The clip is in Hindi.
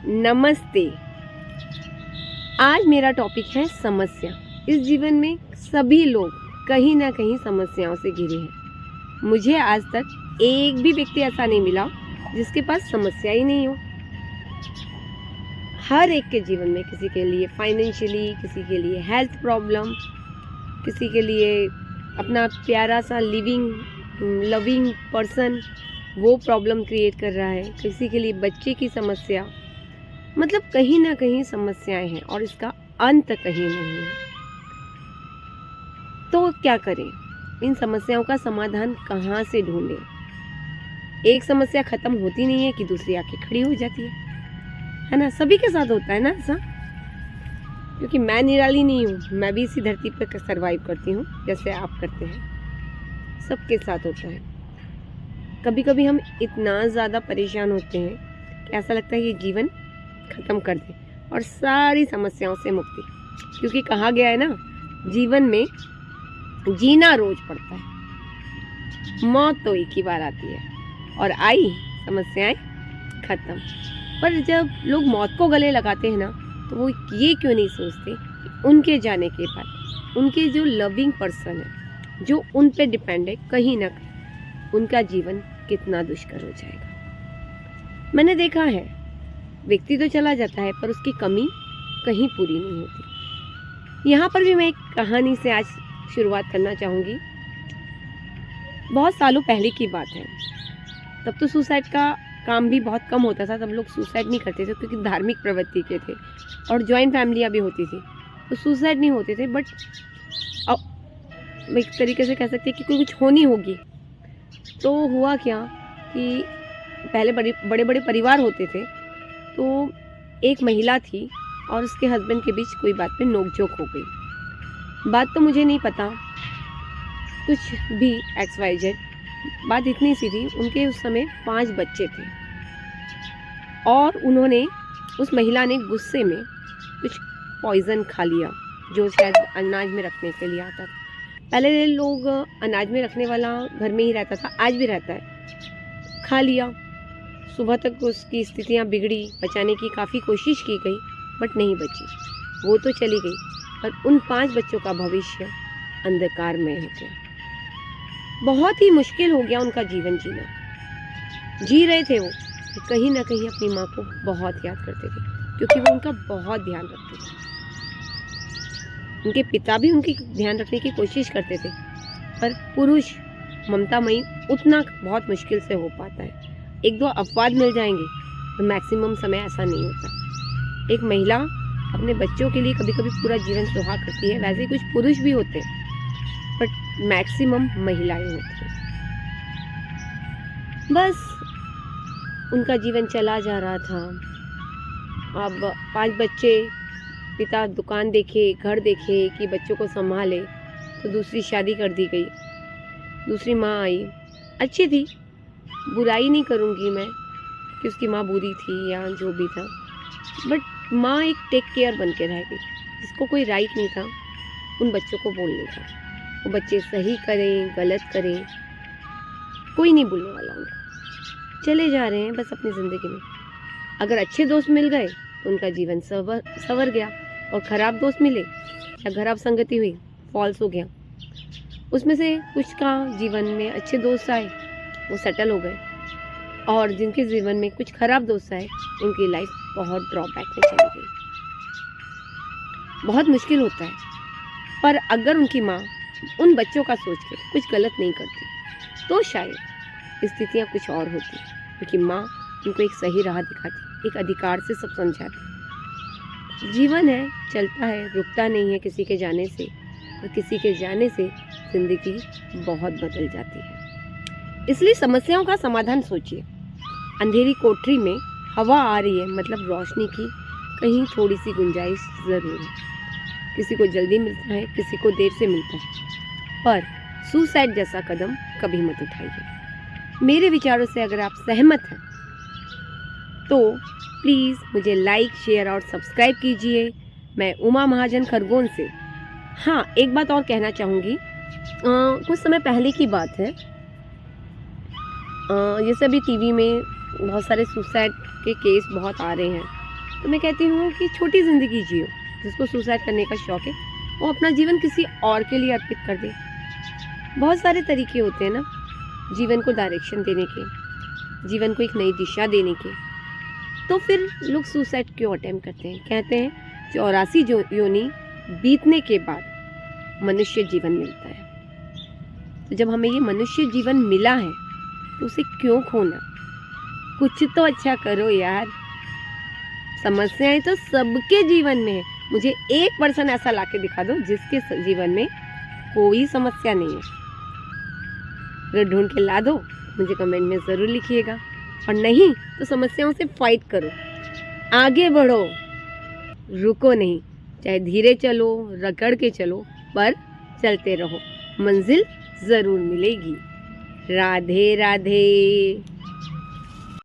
नमस्ते। आज मेरा टॉपिक है समस्या। इस जीवन में सभी लोग कहीं ना कहीं समस्याओं से घिरे हैं। मुझे आज तक एक भी व्यक्ति ऐसा नहीं मिला जिसके पास समस्या ही नहीं हो। हर एक के जीवन में किसी के लिए फाइनेंशियली, किसी के लिए हेल्थ प्रॉब्लम, किसी के लिए अपना प्यारा सा लविंग पर्सन वो प्रॉब्लम क्रिएट कर रहा है, किसी के लिए बच्चे की समस्या। मतलब कहीं ना कहीं समस्याएं हैं और इसका अंत कहीं नहीं है। तो क्या करें? इन समस्याओं का समाधान कहाँ से ढूंढें? एक समस्या खत्म होती नहीं है कि दूसरी आके खड़ी हो जाती है ना? सभी के साथ होता है ना ऐसा। क्योंकि मैं निराली नहीं हूँ, मैं भी इसी धरती पर सरवाइव करती हूँ जैसे आप करते हैं। सबके साथ होता है। कभी कभी हम इतना ज़्यादा परेशान होते हैं कि ऐसा लगता है कि जीवन खत्म कर दे और सारी समस्याओं से मुक्ति। क्योंकि कहा गया है ना, जीवन में जीना रोज पड़ता है, मौत तो एक ही बार आती है और आई समस्याएं खत्म। पर जब लोग मौत को गले लगाते हैं ना, तो वो ये क्यों नहीं सोचते कि उनके जाने के बाद उनके जो लविंग पर्सन है, जो उन पे डिपेंड है, कहीं ना कहीं उनका जीवन कितना दुष्कर हो जाएगा। मैंने देखा है, व्यक्ति तो चला जाता है पर उसकी कमी कहीं पूरी नहीं होती। यहाँ पर भी मैं एक कहानी से आज शुरुआत करना चाहूँगी। बहुत सालों पहले की बात है। तब तो सुसाइड का काम भी बहुत कम होता था। तब लोग सुसाइड नहीं करते थे क्योंकि धार्मिक प्रवृत्ति के थे और जॉइंट फैमिलियाँ भी होती थी, तो सुसाइड नहीं होते थे। बट अब एक तरीके से कह सकते हैं कि कुछ होनी होगी। तो हुआ क्या कि पहले बड़े बड़े परिवार होते थे। तो एक महिला थी और उसके हस्बैंड के बीच कोई बात पे नोकझोंक हो गई। बात तो मुझे नहीं पता कुछ भी XYZ। बात इतनी सी थी, उनके उस समय 5 बच्चे थे और उस महिला ने गुस्से में कुछ पॉइजन खा लिया जो शायद अनाज में रखने के लिए आता था। पहले लोग अनाज में रखने वाला घर में ही रहता था, आज भी रहता है। खा लिया। सुबह तक उसकी स्थितियाँ बिगड़ी, बचाने की काफ़ी कोशिश की गई बट नहीं बची। वो तो चली गई पर उन 5 बच्चों का भविष्य अंधकार में हो गया। बहुत ही मुश्किल हो गया उनका जीवन जीना। जी रहे थे वो, कहीं ना कहीं अपनी माँ को बहुत याद करते थे क्योंकि वो उनका बहुत ध्यान रखते थे। उनके पिता भी उनकी ध्यान रखने की कोशिश करते थे, पर पुरुष ममतामयी उतना बहुत मुश्किल से हो पाता है। 1-2 अपवाद मिल जाएंगे तो मैक्सिमम समय ऐसा नहीं होता। एक महिला अपने बच्चों के लिए कभी कभी पूरा जीवन सुहाग करती है। वैसे कुछ पुरुष भी होते हैं बट मैक्सिमम महिलाएं होती हैं। बस उनका जीवन चला जा रहा था। अब 5 बच्चे, पिता दुकान देखे, घर देखे कि बच्चों को संभाले, तो दूसरी शादी कर दी गई। दूसरी माँ आई, अच्छी थी, बुराई नहीं करूँगी मैं कि उसकी माँ बुरी थी या जो भी था, बट माँ एक टेक केयर बन के रह गई, जिसको कोई राइट नहीं था उन बच्चों को बोलने का। वो बच्चे सही करें गलत करें, कोई नहीं बोलने वाला उनका। चले जा रहे हैं बस अपनी ज़िंदगी में। अगर अच्छे दोस्त मिल गए तो उनका जीवन संवर गया, और ख़राब दोस्त मिले या खराब संगति हुई, फॉल्स हो गया। उसमें से कुछ का जीवन में अच्छे दोस्त आए, वो सेटल हो गए, और जिनके जीवन में कुछ खराब दोस्त आए, उनकी लाइफ बहुत ड्रॉबैक में चली गई। बहुत मुश्किल होता है। पर अगर उनकी माँ उन बच्चों का सोच के कुछ गलत नहीं करती तो शायद स्थितियाँ कुछ और होती, क्योंकि माँ उनको एक सही राह दिखाती, एक अधिकार से सब समझाती। जीवन है, चलता है, रुकता नहीं है किसी के जाने से, और किसी के जाने से जिंदगी बहुत बदल जाती है। इसलिए समस्याओं का समाधान सोचिए। अंधेरी कोठरी में हवा आ रही है, मतलब रोशनी की कहीं थोड़ी सी गुंजाइश ज़रूर है। किसी को जल्दी मिलता है, किसी को देर से मिलता है, पर सुसाइड जैसा कदम कभी मत उठाइए। मेरे विचारों से अगर आप सहमत हैं तो प्लीज़ मुझे लाइक, शेयर और सब्सक्राइब कीजिए। मैं उमा महाजन खरगोन से। हाँ, एक बात और कहना चाहूँगी। कुछ समय पहले की बात है, जैसे अभी टीवी में बहुत सारे सुसाइड के केस बहुत आ रहे हैं, तो मैं कहती हूँ कि छोटी ज़िंदगी जियो। जिसको सुसाइड करने का शौक है वो अपना जीवन किसी और के लिए अर्पित कर दे। बहुत सारे तरीके होते हैं ना जीवन को डायरेक्शन देने के, जीवन को एक नई दिशा देने के। तो फिर लोग सुसाइड क्यों अटेम्प्ट करते हैं? कहते हैं 84 योनि बीतने के बाद मनुष्य जीवन मिलता है। तो जब हमें ये मनुष्य जीवन मिला है तो उसे क्यों खोना? कुछ तो अच्छा करो यार। समस्याएं तो सबके जीवन में है। मुझे 1% ऐसा लाके दिखा दो जिसके जीवन में कोई समस्या नहीं है। अगर ढूंढ के ला दो मुझे कमेंट में ज़रूर लिखिएगा, और नहीं तो समस्याओं से फाइट करो, आगे बढ़ो, रुको नहीं। चाहे धीरे चलो, रगड़ के चलो, पर चलते रहो, मंजिल ज़रूर मिलेगी। राधे राधे।